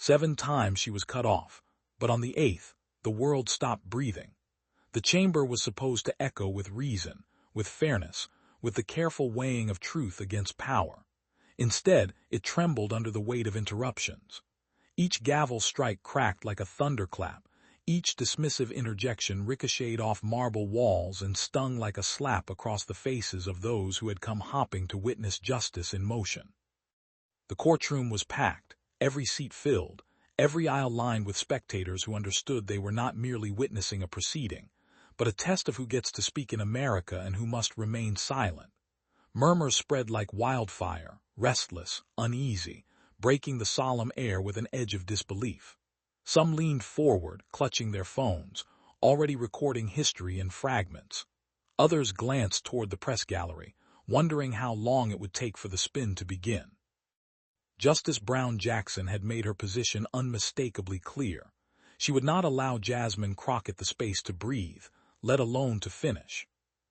7 times she was cut off, but on the 8th, the world stopped breathing. The chamber was supposed to echo with reason, with fairness, with the careful weighing of truth against power. Instead, it trembled under the weight of interruptions. Each gavel strike cracked like a thunderclap, each dismissive interjection ricocheted off marble walls and stung like a slap across the faces of those who had come hopping to witness justice in motion. The courtroom was packed, every seat filled, every aisle lined with spectators who understood they were not merely witnessing a proceeding, but a test of who gets to speak in America and who must remain silent. Murmurs spread like wildfire, restless, uneasy, breaking the solemn air with an edge of disbelief. Some leaned forward, clutching their phones, already recording history in fragments. Others glanced toward the press gallery, wondering how long it would take for the spin to begin. Justice Brown Jackson had made her position unmistakably clear. She would not allow Jasmine Crockett the space to breathe, let alone to finish.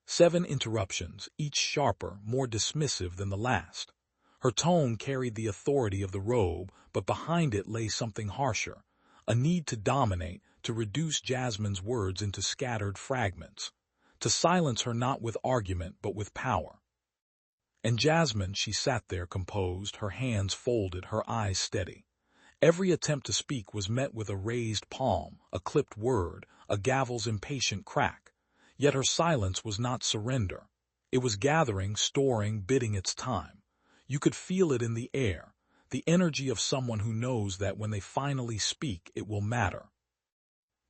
7 interruptions, each sharper, more dismissive than the last. Her tone carried the authority of the robe, but behind it lay something harsher, a need to dominate, to reduce Jasmine's words into scattered fragments, to silence her not with argument but with power. And Jasmine, she sat there composed, her hands folded, her eyes steady. Every attempt to speak was met with a raised palm, a clipped word, a gavel's impatient crack. Yet her silence was not surrender. It was gathering, storing, biding its time. You could feel it in the air, the energy of someone who knows that when they finally speak, it will matter.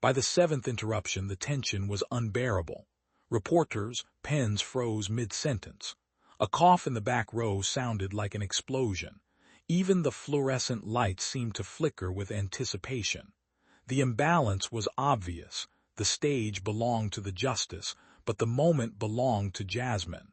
By the 7th interruption, the tension was unbearable. Reporters' pens froze mid-sentence. A cough in the back row sounded like an explosion. Even the fluorescent lights seemed to flicker with anticipation. The imbalance was obvious. The stage belonged to the justice, but the moment belonged to Jasmine.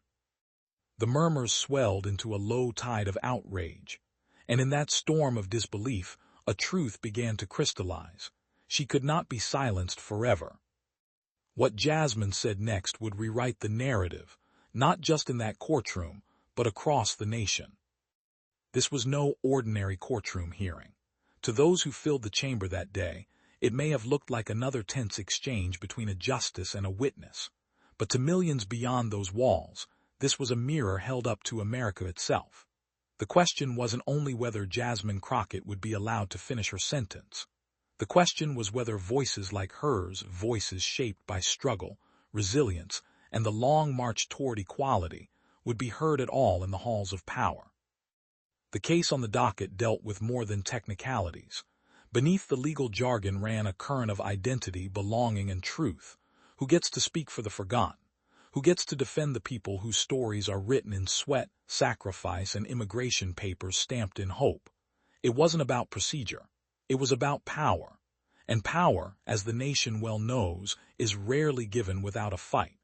The murmurs swelled into a low tide of outrage. And in that storm of disbelief, a truth began to crystallize. She could not be silenced forever. What Jasmine said next would rewrite the narrative, not just in that courtroom, but across the nation. This was no ordinary courtroom hearing. To those who filled the chamber that day, it may have looked like another tense exchange between a justice and a witness. But to millions beyond those walls, this was a mirror held up to America itself. The question wasn't only whether Jasmine Crockett would be allowed to finish her sentence. The question was whether voices like hers, voices shaped by struggle, resilience, and the long march toward equality, would be heard at all in the halls of power. The case on the docket dealt with more than technicalities. Beneath the legal jargon ran a current of identity, belonging, and truth. Who gets to speak for the forgotten? Who gets to defend the people whose stories are written in sweat, sacrifice, and immigration papers stamped in hope? It wasn't about procedure. It was about power. And power, as the nation well knows, is rarely given without a fight.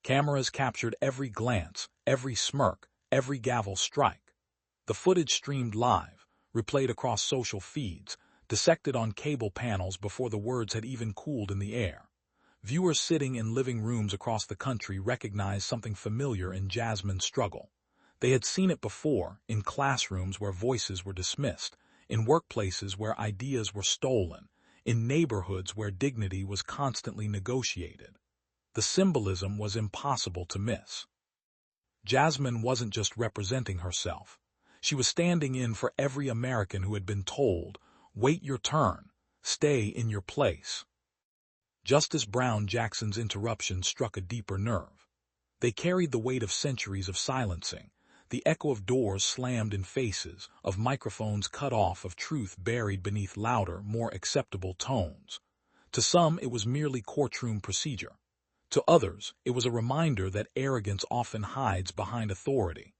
Cameras captured every glance, every smirk, every gavel strike. The footage streamed live, replayed across social feeds, dissected on cable panels before the words had even cooled in the air. Viewers sitting in living rooms across the country recognized something familiar in Jasmine's struggle. They had seen it before, in classrooms where voices were dismissed, in workplaces where ideas were stolen, in neighborhoods where dignity was constantly negotiated. The symbolism was impossible to miss. Jasmine wasn't just representing herself. She was standing in for every American who had been told, "Wait your turn, stay in your place." Justice Brown Jackson's interruptions struck a deeper nerve. They carried the weight of centuries of silencing, the echo of doors slammed in faces, of microphones cut off, of truth buried beneath louder, more acceptable tones. To some, it was merely courtroom procedure. To others, it was a reminder that arrogance often hides behind authority.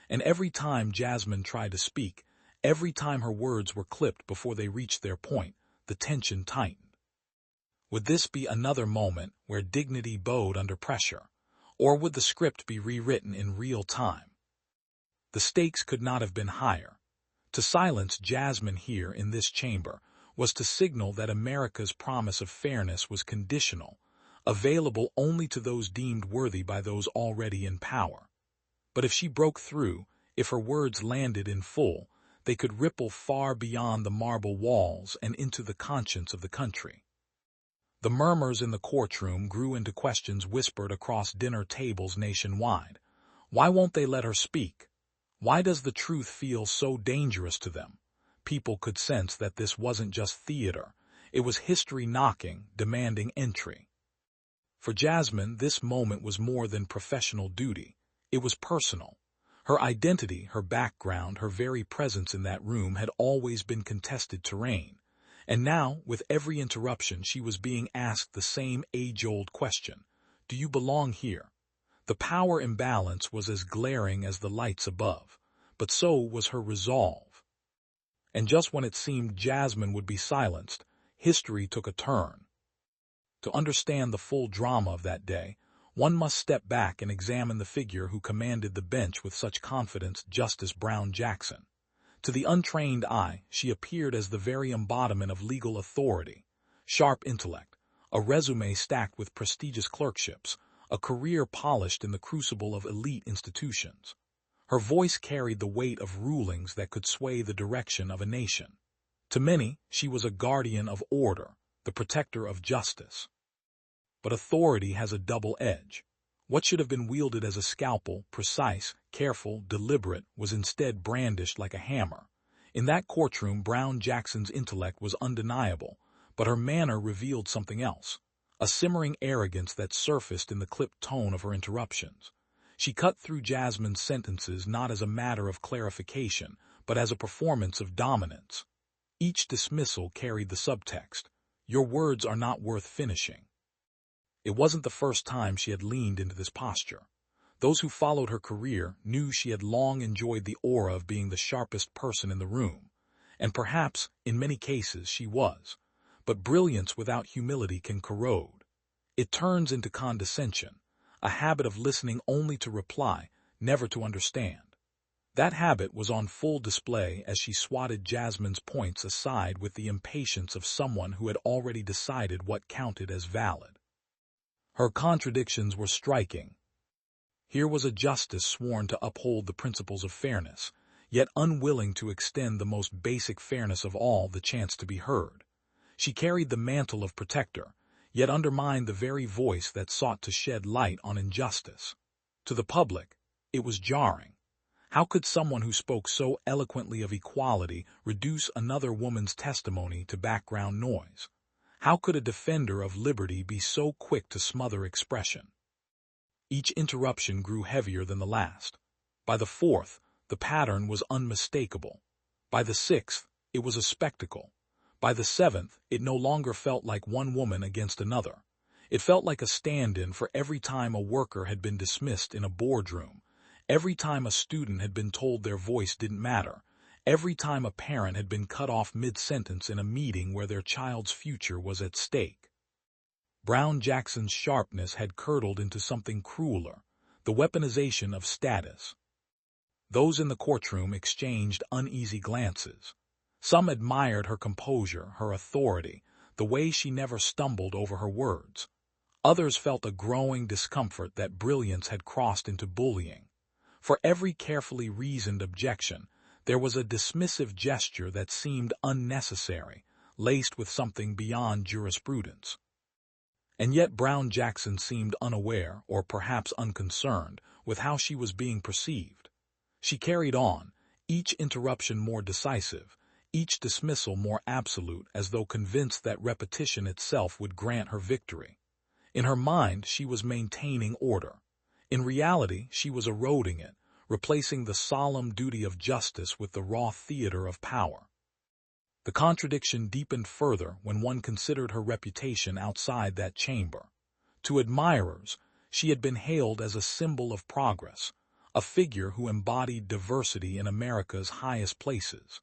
And every time Jasmine tried to speak, every time her words were clipped before they reached their point, the tension tightened. Would this be another moment where dignity bowed under pressure, or would the script be rewritten in real time? The stakes could not have been higher. To silence Jasmine here in this chamber was to signal that America's promise of fairness was conditional, available only to those deemed worthy by those already in power. But if she broke through, if her words landed in full, They could ripple far beyond the marble walls and into the conscience of the country. The murmurs in the courtroom grew into questions whispered across dinner tables nationwide. Why won't they let her speak? Why does the truth feel so dangerous to them? People could sense that this wasn't just theater. It was history knocking, demanding entry. For Jasmine, this moment was more than professional duty. It was personal. Her identity, her background, her very presence in that room had always been contested terrain. And now, with every interruption, she was being asked the same age-old question. Do you belong here? The power imbalance was as glaring as the lights above, but so was her resolve. And just when it seemed Jasmine would be silenced, history took a turn. To understand the full drama of that day, one must step back and examine the figure who commanded the bench with such confidence, Justice Brown Jackson. To the untrained eye, she appeared as the very embodiment of legal authority, sharp intellect, a resume stacked with prestigious clerkships, a career polished in the crucible of elite institutions. Her voice carried the weight of rulings that could sway the direction of a nation. To many, she was a guardian of order, the protector of justice. But authority has a double edge. What should have been wielded as a scalpel, precise, careful, deliberate, was instead brandished like a hammer. In that courtroom, Brown Jackson's intellect was undeniable, but her manner revealed something else, a simmering arrogance that surfaced in the clipped tone of her interruptions. She cut through Jasmine's sentences not as a matter of clarification, but as a performance of dominance. Each dismissal carried the subtext, "Your words are not worth finishing." It wasn't the first time she had leaned into this posture. Those who followed her career knew she had long enjoyed the aura of being the sharpest person in the room, and perhaps, in many cases, she was. But brilliance without humility can corrode. It turns into condescension, a habit of listening only to reply, never to understand. That habit was on full display as she swatted Jasmine's points aside with the impatience of someone who had already decided what counted as valid. Her contradictions were striking. Here was a justice sworn to uphold the principles of fairness, yet unwilling to extend the most basic fairness of all, the chance to be heard. She carried the mantle of protector, yet undermined the very voice that sought to shed light on injustice. To the public, it was jarring. How could someone who spoke so eloquently of equality reduce another woman's testimony to background noise? How could a defender of liberty be so quick to smother expression? Each interruption grew heavier than the last. By the fourth, the pattern was unmistakable. By the sixth, it was a spectacle. By the seventh, it no longer felt like one woman against another. It felt like a stand-in for every time a worker had been dismissed in a boardroom, every time a student had been told their voice didn't matter, every time a parent had been cut off mid-sentence in a meeting where their child's future was at stake. Brown Jackson's sharpness had curdled into something crueler, the weaponization of status. Those in the courtroom exchanged uneasy glances. Some admired her composure, her authority, the way she never stumbled over her words. Others felt a growing discomfort that brilliance had crossed into bullying. For every carefully reasoned objection, there was a dismissive gesture that seemed unnecessary, laced with something beyond jurisprudence. And yet Brown Jackson seemed unaware, or perhaps unconcerned, with how she was being perceived. She carried on, each interruption more decisive, each dismissal more absolute, as though convinced that repetition itself would grant her victory. In her mind, she was maintaining order. In reality, she was eroding it, replacing the solemn duty of justice with the raw theater of power. The contradiction deepened further when one considered her reputation outside that chamber. To admirers, she had been hailed as a symbol of progress, a figure who embodied diversity in America's highest places.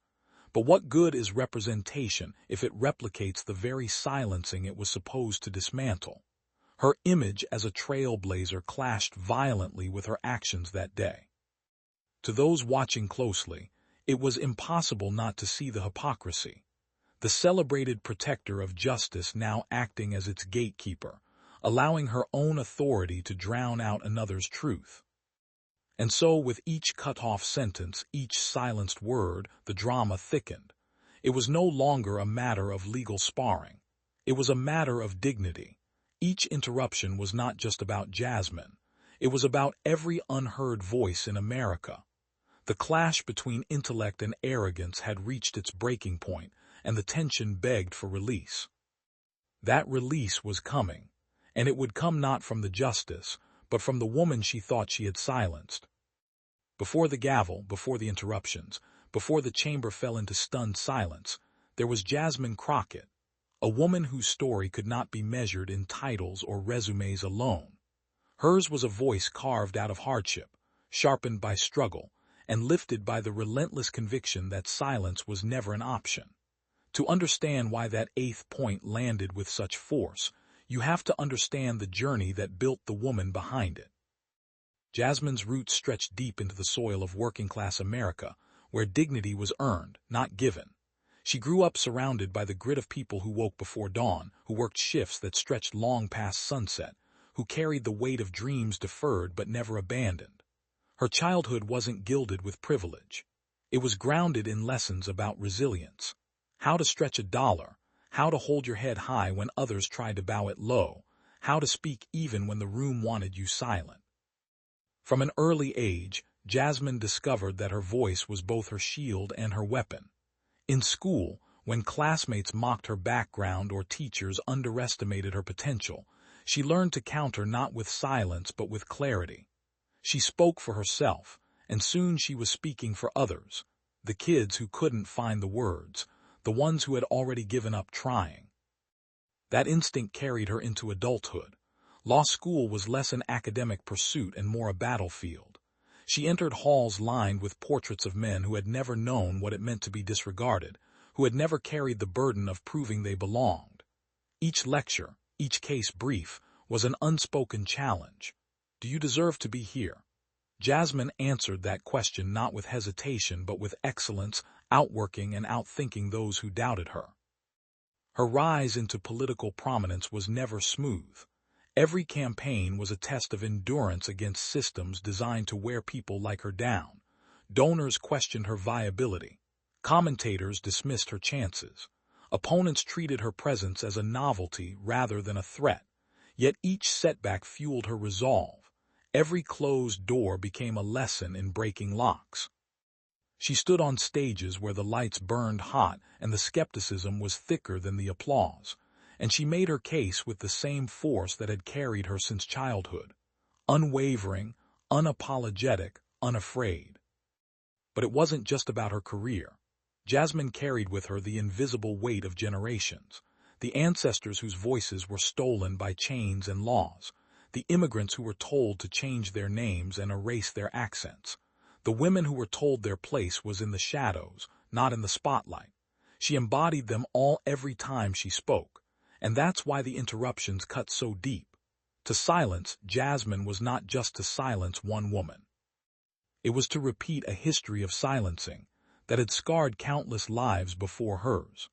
But what good is representation if it replicates the very silencing it was supposed to dismantle? Her image as a trailblazer clashed violently with her actions that day. To those watching closely, it was impossible not to see the hypocrisy. The celebrated protector of justice now acting as its gatekeeper, allowing her own authority to drown out another's truth. And so, with each cut-off sentence, each silenced word, the drama thickened. It was no longer a matter of legal sparring. It was a matter of dignity. Each interruption was not just about Jasmine. It was about every unheard voice in America. The clash between intellect and arrogance had reached its breaking point, and the tension begged for release. That release was coming, and it would come not from the justice, but from the woman she thought she had silenced. Before the gavel, before the interruptions, before the chamber fell into stunned silence, there was Jasmine Crockett, a woman whose story could not be measured in titles or resumes alone. Hers was a voice carved out of hardship, sharpened by struggle, and lifted by the relentless conviction that silence was never an option. To understand why that eighth point landed with such force, you have to understand the journey that built the woman behind it. Jasmine's roots stretched deep into the soil of working-class America, where dignity was earned, not given. She grew up surrounded by the grit of people who woke before dawn, who worked shifts that stretched long past sunset, who carried the weight of dreams deferred but never abandoned. Her childhood wasn't gilded with privilege. It was grounded in lessons about resilience. How to stretch a dollar, how to hold your head high when others tried to bow it low, how to speak even when the room wanted you silent. From an early age, Jasmine discovered that her voice was both her shield and her weapon. In school, when classmates mocked her background or teachers underestimated her potential, she learned to counter not with silence but with clarity. She spoke for herself, and soon she was speaking for others, the kids who couldn't find the words, the ones who had already given up trying. That instinct carried her into adulthood. Law school was less an academic pursuit and more a battlefield. She entered halls lined with portraits of men who had never known what it meant to be disregarded, who had never carried the burden of proving they belonged. Each lecture, each case brief, was an unspoken challenge. Do you deserve to be here? Jasmine answered that question not with hesitation but with excellence, outworking and outthinking those who doubted her. Her rise into political prominence was never smooth. Every campaign was a test of endurance against systems designed to wear people like her down. Donors questioned her viability. Commentators dismissed her chances. Opponents treated her presence as a novelty rather than a threat. Yet each setback fueled her resolve. Every closed door became a lesson in breaking locks. She stood on stages where the lights burned hot and the skepticism was thicker than the applause. And she made her case with the same force that had carried her since childhood. Unwavering, unapologetic, unafraid. But it wasn't just about her career. Jasmine carried with her the invisible weight of generations, the ancestors whose voices were stolen by chains and laws, the immigrants who were told to change their names and erase their accents, the women who were told their place was in the shadows, not in the spotlight. She embodied them all every time she spoke. And that's why the interruptions cut so deep. To silence Jasmine was not just to silence one woman. It was to repeat a history of silencing that had scarred countless lives before hers.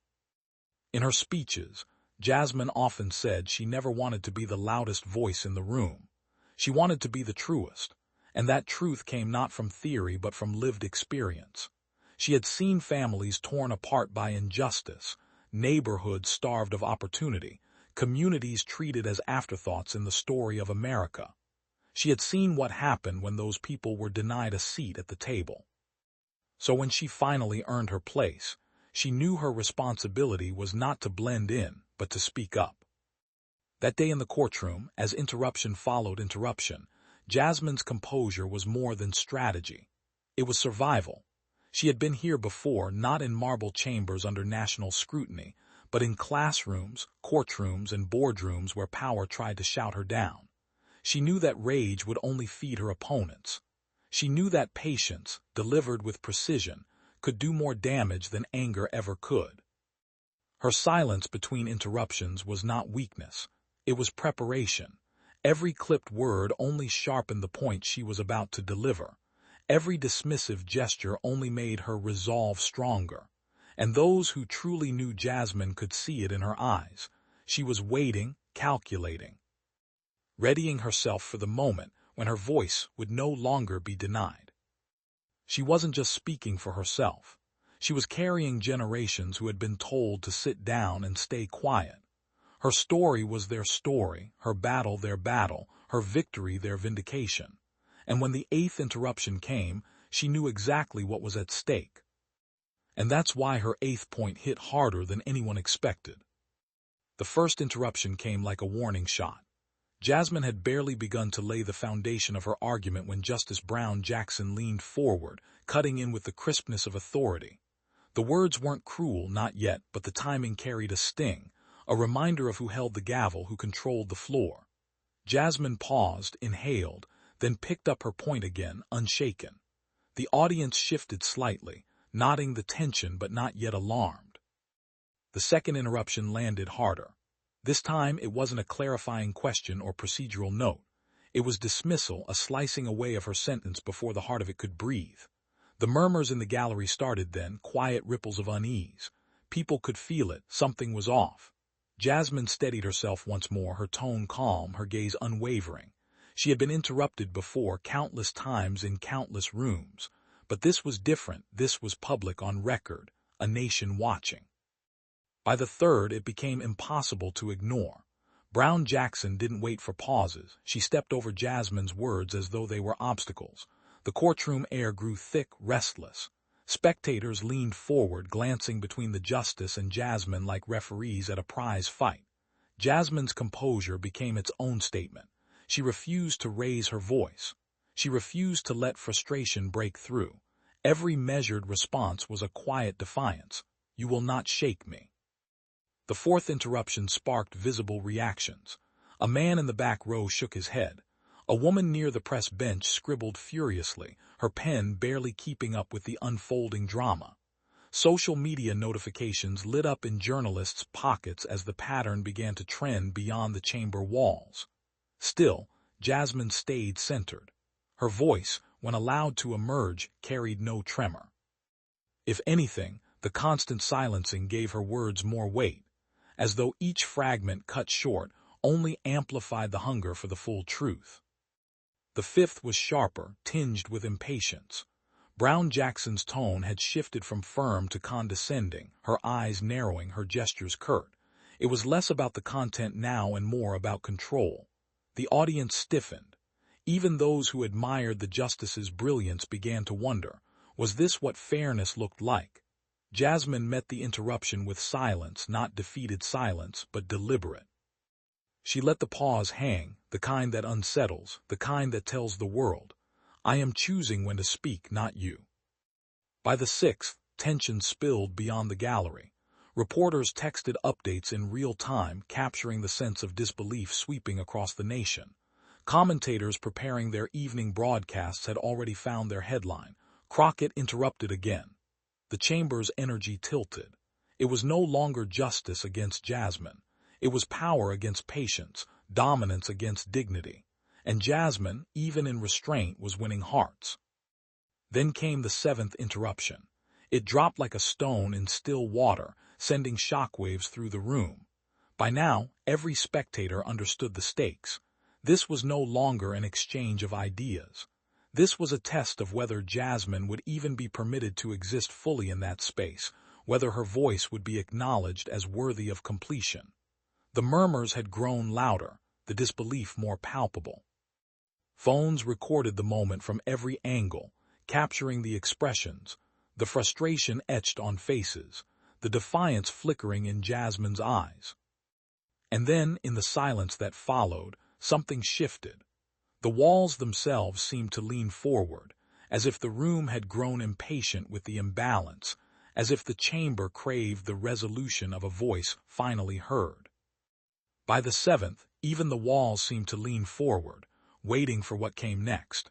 In her speeches, Jasmine often said she never wanted to be the loudest voice in the room. She wanted to be the truest, and that truth came not from theory but from lived experience. She had seen families torn apart by injustice, neighborhoods starved of opportunity, communities treated as afterthoughts in the story of America. She had seen what happened when those people were denied a seat at the table. So when she finally earned her place, she knew her responsibility was not to blend in, but to speak up. That day in the courtroom, as interruption followed interruption, Jasmine's composure was more than strategy. It was survival. She had been here before, not in marble chambers under national scrutiny, but in classrooms, courtrooms, and boardrooms where power tried to shout her down. She knew that rage would only feed her opponents. She knew that patience, delivered with precision, could do more damage than anger ever could. Her silence between interruptions was not weakness. It was preparation. Every clipped word only sharpened the point she was about to deliver. Every dismissive gesture only made her resolve stronger. And those who truly knew Jasmine could see it in her eyes. She was waiting, calculating, readying herself for the moment when her voice would no longer be denied. She wasn't just speaking for herself. She was carrying generations who had been told to sit down and stay quiet. Her story was their story, her battle their battle, her victory their vindication. And when the 8th interruption came, she knew exactly what was at stake. And that's why her 8th point hit harder than anyone expected. The first interruption came like a warning shot. Jasmine had barely begun to lay the foundation of her argument when Justice Brown Jackson leaned forward, cutting in with the crispness of authority. The words weren't cruel, not yet, but the timing carried a sting, a reminder of who held the gavel, who controlled the floor. Jasmine paused, inhaled, then picked up her point again, unshaken. The audience shifted slightly, nodding the tension but not yet alarmed. The second interruption landed harder. This time it wasn't a clarifying question or procedural note. It was dismissal, a slicing away of her sentence before the heart of it could breathe. The murmurs in the gallery started then, quiet ripples of unease. People could feel it, something was off. Jasmine steadied herself once more, her tone calm, her gaze unwavering. She had been interrupted before, countless times in countless rooms. But this was different, this was public, on record, a nation watching. By the third, it became impossible to ignore. Brown Jackson didn't wait for pauses. She stepped over Jasmine's words as though they were obstacles. The courtroom air grew thick, restless. Spectators leaned forward, glancing between the justice and Jasmine like referees at a prize fight. Jasmine's composure became its own statement. She refused to raise her voice. She refused to let frustration break through. Every measured response was a quiet defiance. You will not shake me. The fourth interruption sparked visible reactions. A man in the back row shook his head. A woman near the press bench scribbled furiously, her pen barely keeping up with the unfolding drama. Social media notifications lit up in journalists' pockets as the pattern began to trend beyond the chamber walls. Still, Jasmine stayed centered. Her voice, when allowed to emerge, carried no tremor. If anything, the constant silencing gave her words more weight, as though each fragment cut short only amplified the hunger for the full truth. The fifth was sharper, tinged with impatience. Brown Jackson's tone had shifted from firm to condescending, her eyes narrowing, her gestures curt. It was less about the content now and more about control. The audience stiffened. Even those who admired the justice's brilliance began to wonder, was this what fairness looked like? Jasmine met the interruption with silence, not defeated silence, but deliberate. She let the pause hang, the kind that unsettles, the kind that tells the world, I am choosing when to speak, not you. By the sixth, tension spilled beyond the gallery. Reporters texted updates in real time, capturing the sense of disbelief sweeping across the nation. Commentators preparing their evening broadcasts had already found their headline, Crockett interrupted again. The chamber's energy tilted. It was no longer justice against Jasmine. It was power against patience, dominance against dignity. And Jasmine, even in restraint, was winning hearts. Then came the seventh interruption. It dropped like a stone in still water, sending shockwaves through the room. By now, every spectator understood the stakes. This was no longer an exchange of ideas. This was a test of whether Jasmine would even be permitted to exist fully in that space, whether her voice would be acknowledged as worthy of completion. The murmurs had grown louder, the disbelief more palpable. Phones recorded the moment from every angle, capturing the expressions, the frustration etched on faces, the defiance flickering in Jasmine's eyes. And then, in the silence that followed, something shifted. The walls themselves seemed to lean forward, as if the room had grown impatient with the imbalance, as if the chamber craved the resolution of a voice finally heard. By the seventh, even the walls seemed to lean forward, waiting for what came next.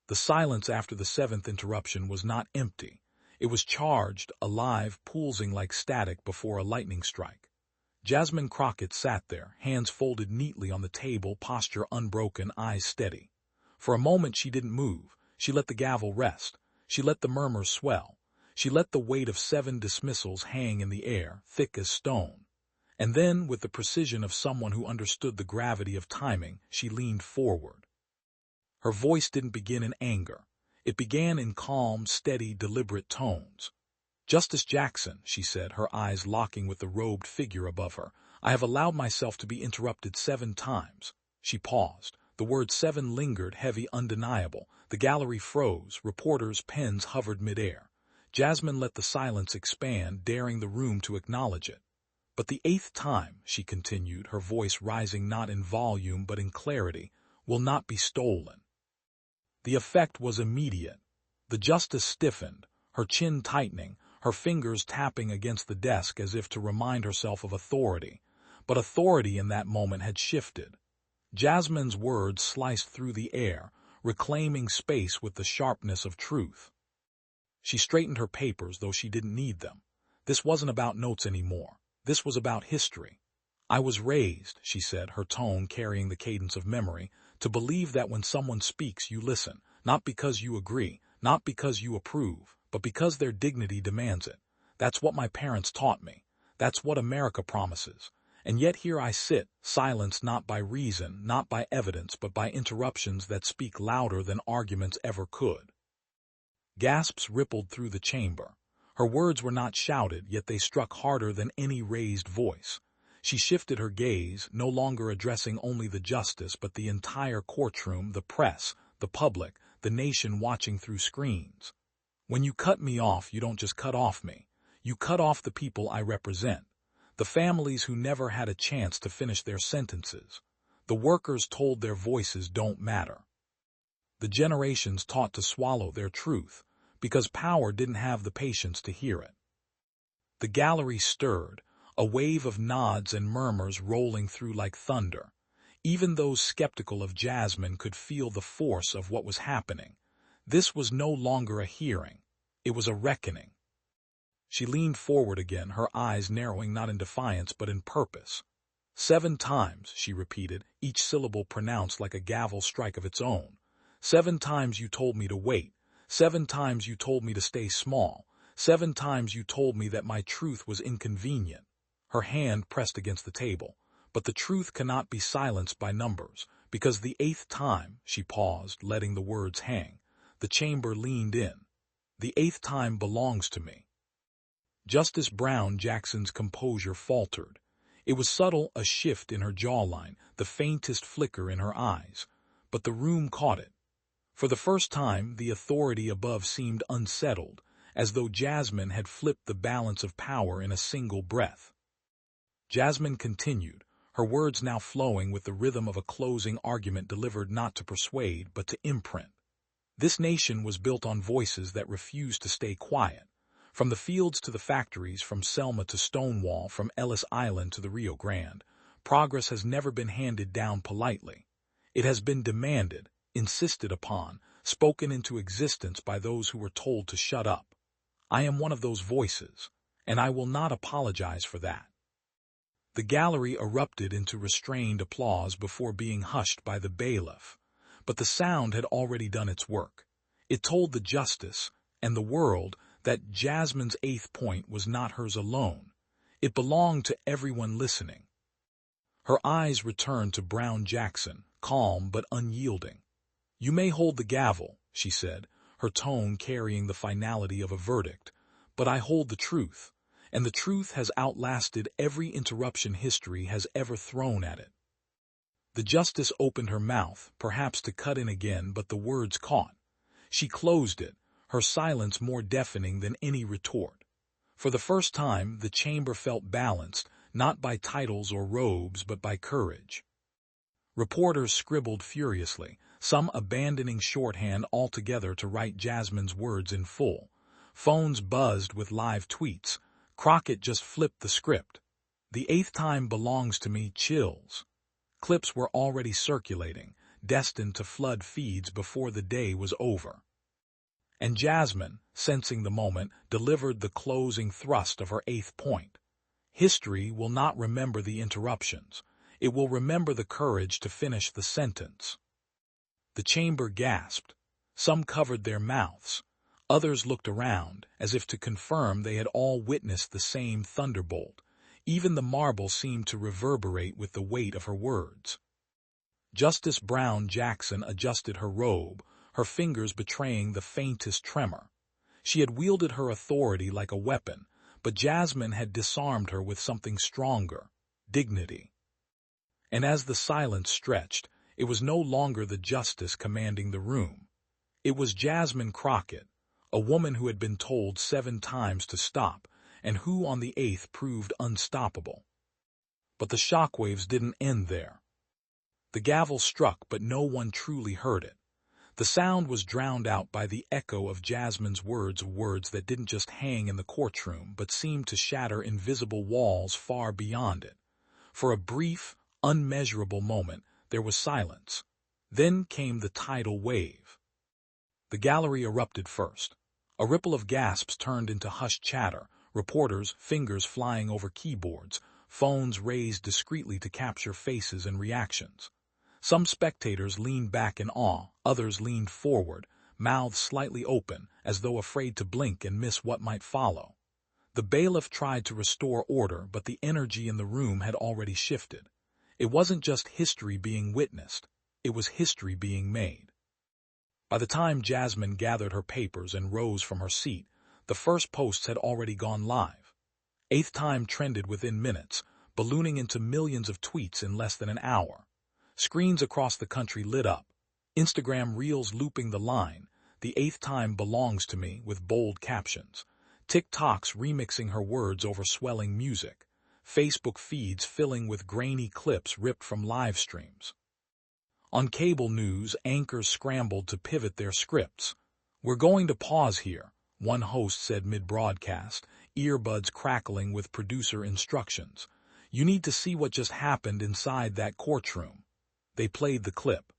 The silence after the seventh interruption was not empty. It was charged, alive, pulsing like static before a lightning strike. Jasmine Crockett sat there, hands folded neatly on the table, posture unbroken, eyes steady. For a moment she didn't move. She let the gavel rest. She let the murmurs swell. She let the weight of 7 dismissals hang in the air, thick as stone. And then, with the precision of someone who understood the gravity of timing, she leaned forward. Her voice didn't begin in anger. It began in calm, steady, deliberate tones. "Justice Jackson," she said, her eyes locking with the robed figure above her, "I have allowed myself to be interrupted 7 times. She paused. The word 7 lingered, heavy, undeniable. The gallery froze. Reporters' pens hovered midair. Jasmine let the silence expand, daring the room to acknowledge it. "But the 8th time," she continued, her voice rising not in volume but in clarity, "will not be stolen." The effect was immediate. The justice stiffened, her chin tightening, her fingers tapping against the desk as if to remind herself of authority. But authority in that moment had shifted. Jasmine's words sliced through the air, reclaiming space with the sharpness of truth. She straightened her papers, though she didn't need them. This wasn't about notes anymore. This was about history. "I was raised," she said, her tone carrying the cadence of memory, "to believe that when someone speaks, you listen, not because you agree, not because you approve, but because their dignity demands it. That's what my parents taught me. That's what America promises. And yet here I sit, silenced not by reason, not by evidence, but by interruptions that speak louder than arguments ever could." Gasps rippled through the chamber. Her words were not shouted, yet they struck harder than any raised voice. She shifted her gaze, no longer addressing only the justice but the entire courtroom, the press, the public, the nation watching through screens. "When you cut me off, you don't just cut off me. You cut off the people I represent. The families who never had a chance to finish their sentences. The workers told their voices don't matter. The generations taught to swallow their truth, because power didn't have the patience to hear it." The gallery stirred, a wave of nods and murmurs rolling through like thunder. Even those skeptical of Jasmine could feel the force of what was happening. This was no longer a hearing. It was a reckoning. She leaned forward again, her eyes narrowing not in defiance but in purpose. 7 times, she repeated, each syllable pronounced like a gavel strike of its own. 7 times you told me to wait. 7 times you told me to stay small. 7 times you told me that my truth was inconvenient. Her hand pressed against the table. "But the truth cannot be silenced by numbers, because the 8th time," she paused, letting the words hang. The chamber leaned in. "The 8th time belongs to me." Justice Brown Jackson's composure faltered. It was subtle, a shift in her jawline, the faintest flicker in her eyes. But the room caught it. For the first time, the authority above seemed unsettled, as though Jasmine had flipped the balance of power in a single breath. Jasmine continued, her words now flowing with the rhythm of a closing argument delivered not to persuade but to imprint. "This nation was built on voices that refused to stay quiet. From the fields to the factories, from Selma to Stonewall, from Ellis Island to the Rio Grande, progress has never been handed down politely. It has been demanded, insisted upon, spoken into existence by those who were told to shut up. I am one of those voices, and I will not apologize for that." The gallery erupted into restrained applause before being hushed by the bailiff. But the sound had already done its work. It told the justice, and the world, that Jasmine's 8th point was not hers alone. It belonged to everyone listening. Her eyes returned to Brown Jackson, calm but unyielding. "You may hold the gavel," she said, her tone carrying the finality of a verdict, "but I hold the truth, and the truth has outlasted every interruption history has ever thrown at it." The justice opened her mouth, perhaps to cut in again, but the words caught. She closed it, her silence more deafening than any retort. For the first time, the chamber felt balanced, not by titles or robes, but by courage. Reporters scribbled furiously, some abandoning shorthand altogether to write Jasmine's words in full. Phones buzzed with live tweets. Crockett just flipped the script. "The 8th time belongs to me," chills. Clips were already circulating, destined to flood feeds before the day was over. And Jasmine, sensing the moment, delivered the closing thrust of her 8th point. "History will not remember the interruptions. It will remember the courage to finish the sentence." The chamber gasped. Some covered their mouths. Others looked around, as if to confirm they had all witnessed the same thunderbolt. Even the marble seemed to reverberate with the weight of her words. Justice Brown Jackson adjusted her robe, her fingers betraying the faintest tremor. She had wielded her authority like a weapon, but Jasmine had disarmed her with something stronger: dignity. And as the silence stretched, it was no longer the justice commanding the room. It was Jasmine Crockett, a woman who had been told 7 times to stop, and who on the 8th proved unstoppable. But the shockwaves didn't end there. The gavel struck, but no one truly heard it. The sound was drowned out by the echo of Jasmine's words that didn't just hang in the courtroom, but seemed to shatter invisible walls far beyond it. For a brief, unmeasurable moment, there was silence. Then came the tidal wave. The gallery erupted first. A ripple of gasps turned into hushed chatter, reporters' fingers flying over keyboards, phones raised discreetly to capture faces and reactions. Some spectators leaned back in awe, others leaned forward, mouths slightly open, as though afraid to blink and miss what might follow. The bailiff tried to restore order, but the energy in the room had already shifted. It wasn't just history being witnessed, it was history being made. By the time Jasmine gathered her papers and rose from her seat, the first posts had already gone live. 8th Time trended within minutes, ballooning into millions of tweets in less than an hour. Screens across the country lit up. Instagram reels looping the line, "The 8th Time belongs to me," with bold captions. TikToks remixing her words over swelling music. Facebook feeds filling with grainy clips ripped from live streams. On cable news, anchors scrambled to pivot their scripts. "We're going to pause here," one host said mid-broadcast, earbuds crackling with producer instructions. "You need to see what just happened inside that courtroom." They played the clip.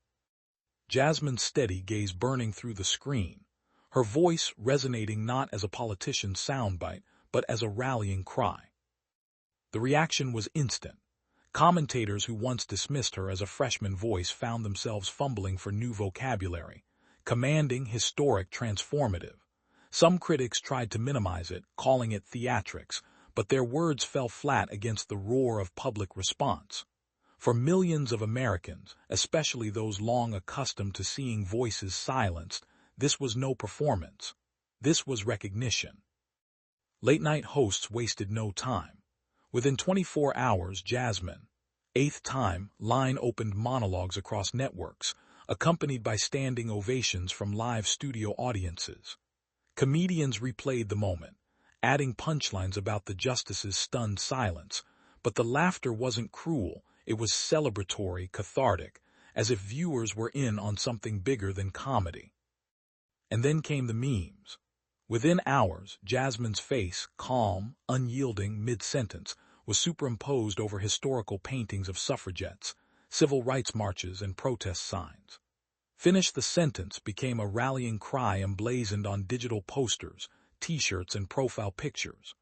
Jasmine's steady gaze burning through the screen, her voice resonating not as a politician's soundbite, but as a rallying cry. The reaction was instant. Commentators who once dismissed her as a freshman voice found themselves fumbling for new vocabulary: commanding, historic, transformative. Some critics tried to minimize it, calling it theatrics, but their words fell flat against the roar of public response. For millions of Americans, especially those long accustomed to seeing voices silenced, this was no performance. This was recognition. Late-night hosts wasted no time. Within 24 hours, Jasmine, 8th Time, line opened monologues across networks, accompanied by standing ovations from live studio audiences. Comedians replayed the moment, adding punchlines about the justice's stunned silence, but the laughter wasn't cruel. It was celebratory, cathartic, as if viewers were in on something bigger than comedy. And then came the memes. Within hours, Jasmine's face, calm, unyielding, mid-sentence, was superimposed over historical paintings of suffragettes, civil rights marches, and protest signs. "Finish the sentence" became a rallying cry emblazoned on digital posters, T-shirts, and profile pictures.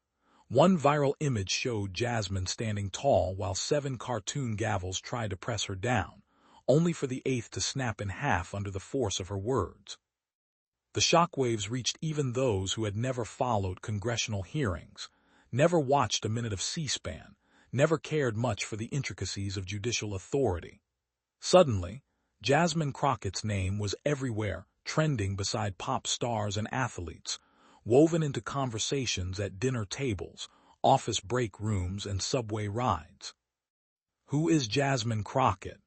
One viral image showed Jasmine standing tall while 7 cartoon gavels tried to press her down, only for the 8th to snap in half under the force of her words. The shockwaves reached even those who had never followed congressional hearings, never watched a minute of C-SPAN, never cared much for the intricacies of judicial authority. Suddenly, Jasmine Crockett's name was everywhere, trending beside pop stars and athletes, woven into conversations at dinner tables, office break rooms, and subway rides. "Who is Jasmine Crockett?"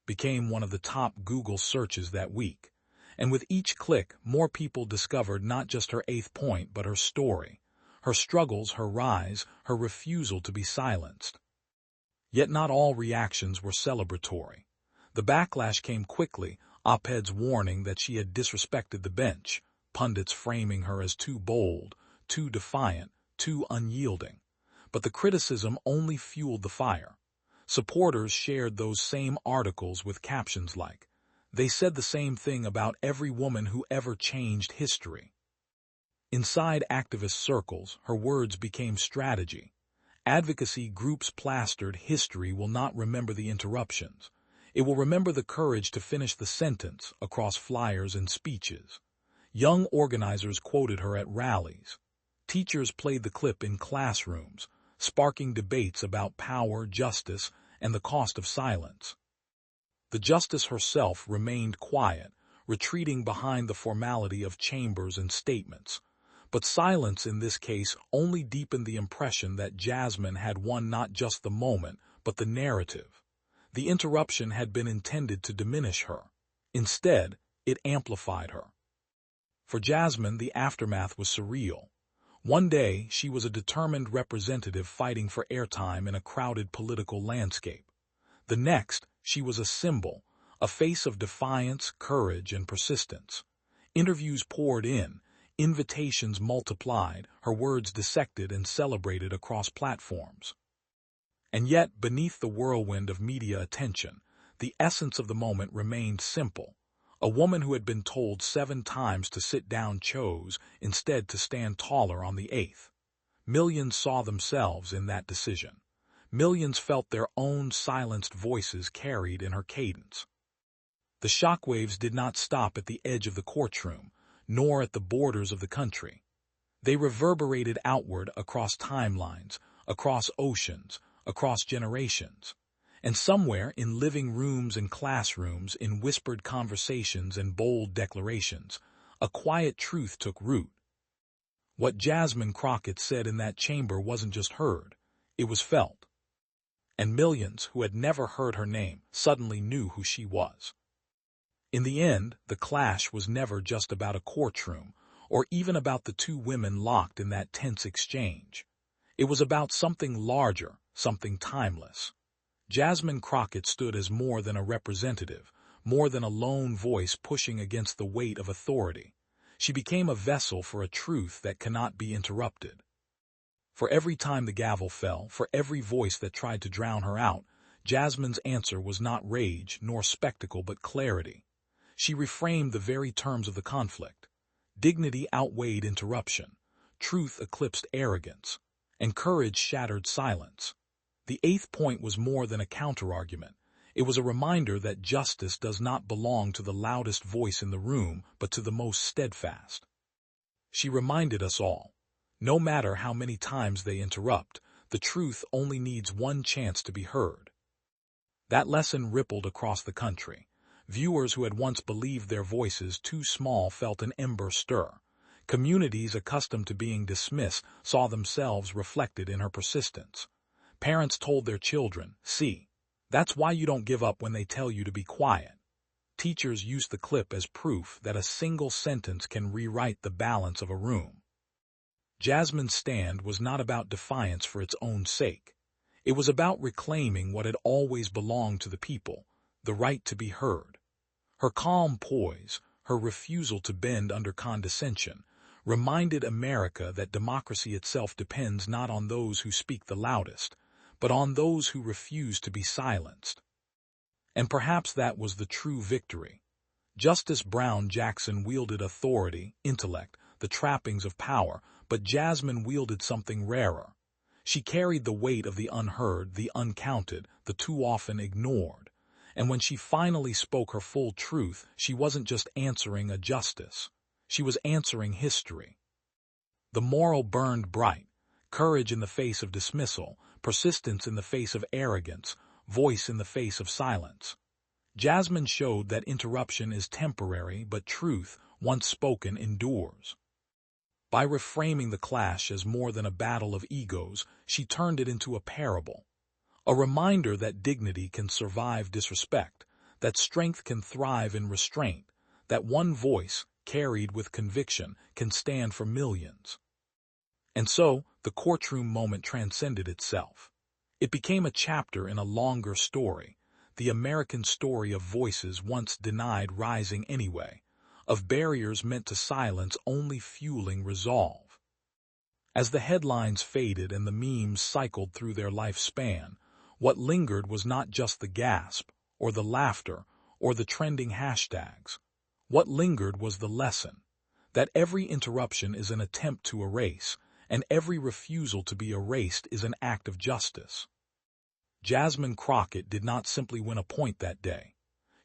became one of the top Google searches that week. And with each click, more people discovered not just her 8th point, but her story, her struggles, her rise, her refusal to be silenced. Yet not all reactions were celebratory. The backlash came quickly, op-eds warning that she had disrespected the bench, pundits framing her as too bold, too defiant, too unyielding. But the criticism only fueled the fire. Supporters shared those same articles with captions like, "They said the same thing about every woman who ever changed history." Inside activist circles, her words became strategy. Advocacy groups plastered, "History will not remember the interruptions. It will remember the courage to finish the sentence," across flyers and speeches. Young organizers quoted her at rallies. Teachers played the clip in classrooms, sparking debates about power, justice, and the cost of silence. The justice herself remained quiet, retreating behind the formality of chambers and statements. But silence in this case only deepened the impression that Jasmine had won not just the moment, but the narrative. The interruption had been intended to diminish her. Instead, it amplified her. For Jasmine, the aftermath was surreal. One day, she was a determined representative fighting for airtime in a crowded political landscape. The next, she was a symbol, a face of defiance, courage, and persistence. Interviews poured in, invitations multiplied, her words dissected and celebrated across platforms. And yet, beneath the whirlwind of media attention, the essence of the moment remained simple. A woman who had been told 7 times to sit down chose instead to stand taller on the 8th. Millions saw themselves in that decision. Millions felt their own silenced voices carried in her cadence. The shockwaves did not stop at the edge of the courtroom, nor at the borders of the country. They reverberated outward across timelines, across oceans, across generations. And somewhere in living rooms and classrooms, in whispered conversations and bold declarations, a quiet truth took root. What Jasmine Crockett said in that chamber wasn't just heard, it was felt. And millions who had never heard her name suddenly knew who she was. In the end, the clash was never just about a courtroom, or even about the 2 women locked in that tense exchange. It was about something larger, something timeless. Jasmine Crockett stood as more than a representative, more than a lone voice pushing against the weight of authority. She became a vessel for a truth that cannot be interrupted. For every time the gavel fell, for every voice that tried to drown her out, Jasmine's answer was not rage nor spectacle but clarity. She reframed the very terms of the conflict. Dignity outweighed interruption, truth eclipsed arrogance, and courage shattered silence. The 8th point was more than a counterargument. It was a reminder that justice does not belong to the loudest voice in the room, but to the most steadfast. She reminded us all, no matter how many times they interrupt, the truth only needs one chance to be heard. That lesson rippled across the country. Viewers who had once believed their voices too small felt an ember stir. Communities accustomed to being dismissed saw themselves reflected in her persistence. Parents told their children, "See, that's why you don't give up when they tell you to be quiet." Teachers used the clip as proof that a single sentence can rewrite the balance of a room. Jasmine's stand was not about defiance for its own sake. It was about reclaiming what had always belonged to the people, the right to be heard. Her calm poise, her refusal to bend under condescension, reminded America that democracy itself depends not on those who speak the loudest, but on those who refuse to be silenced. And perhaps that was the true victory. Justice Brown Jackson wielded authority, intellect, the trappings of power, but Jasmine wielded something rarer. She carried the weight of the unheard, the uncounted, the too often ignored. And when she finally spoke her full truth, she wasn't just answering a justice. She was answering history. The moral burned bright, courage in the face of dismissal, persistence in the face of arrogance, voice in the face of silence. Jasmine showed that interruption is temporary, but truth, once spoken, endures. By reframing the clash as more than a battle of egos, she turned it into a parable. A reminder that dignity can survive disrespect, that strength can thrive in restraint, that one voice, carried with conviction, can stand for millions. And so, the courtroom moment transcended itself. It became a chapter in a longer story, the American story of voices once denied rising anyway, of barriers meant to silence only fueling resolve. As the headlines faded and the memes cycled through their lifespan, what lingered was not just the gasp, or the laughter, or the trending hashtags. What lingered was the lesson, that every interruption is an attempt to erase, and every refusal to be erased is an act of justice. Jasmine Crockett did not simply win a point that day.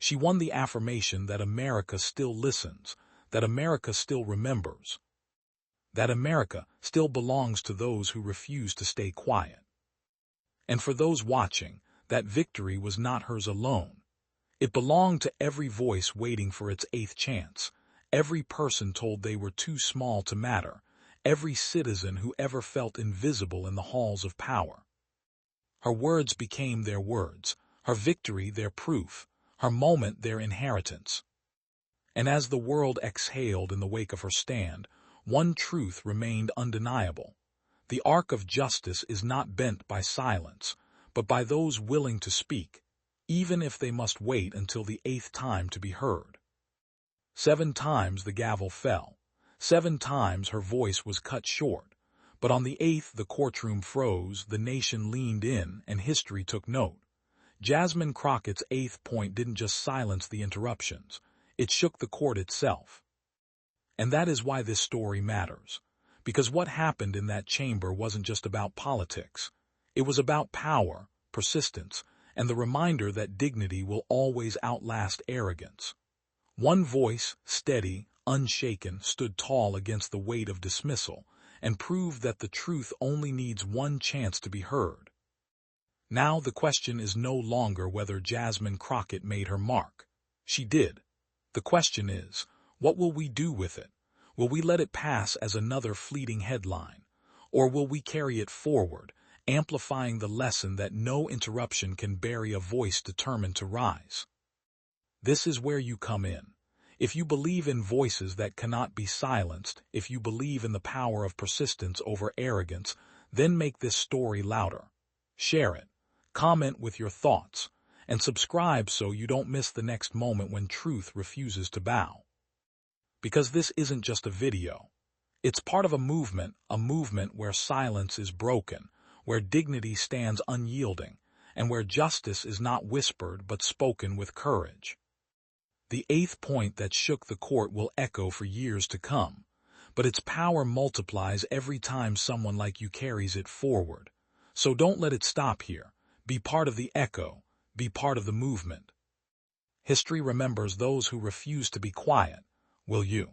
She won the affirmation that America still listens, that America still remembers, that America still belongs to those who refuse to stay quiet. And for those watching, that victory was not hers alone. It belonged to every voice waiting for its eighth chance, every person told they were too small to matter, every citizen who ever felt invisible in the halls of power. Her words became their words, her victory their proof, her moment their inheritance. And as the world exhaled in the wake of her stand, one truth remained undeniable. The arc of justice is not bent by silence, but by those willing to speak, even if they must wait until the eighth time to be heard. 7 times the gavel fell. 7 times her voice was cut short. But on the 8th the courtroom froze, the nation leaned in, and history took note. Jasmine Crockett's 8th point didn't just silence the interruptions. It shook the court itself. And that is why this story matters. Because what happened in that chamber wasn't just about politics. It was about power, persistence, and the reminder that dignity will always outlast arrogance. One voice, steady, unshaken, stood tall against the weight of dismissal, and proved that the truth only needs one chance to be heard. Now the question is no longer whether Jasmine Crockett made her mark. She did. The question is, what will we do with it? Will we let it pass as another fleeting headline? Or will we carry it forward, amplifying the lesson that no interruption can bury a voice determined to rise? This is where you come in. If you believe in voices that cannot be silenced, if you believe in the power of persistence over arrogance, then make this story louder. Share it, comment with your thoughts, and subscribe so you don't miss the next moment when truth refuses to bow. Because this isn't just a video. It's part of a movement where silence is broken, where dignity stands unyielding, and where justice is not whispered but spoken with courage. The 8th point that shook the court will echo for years to come, but its power multiplies every time someone like you carries it forward. So don't let it stop here. Be part of the echo. Be part of the movement. History remembers those who refuse to be quiet. Will you?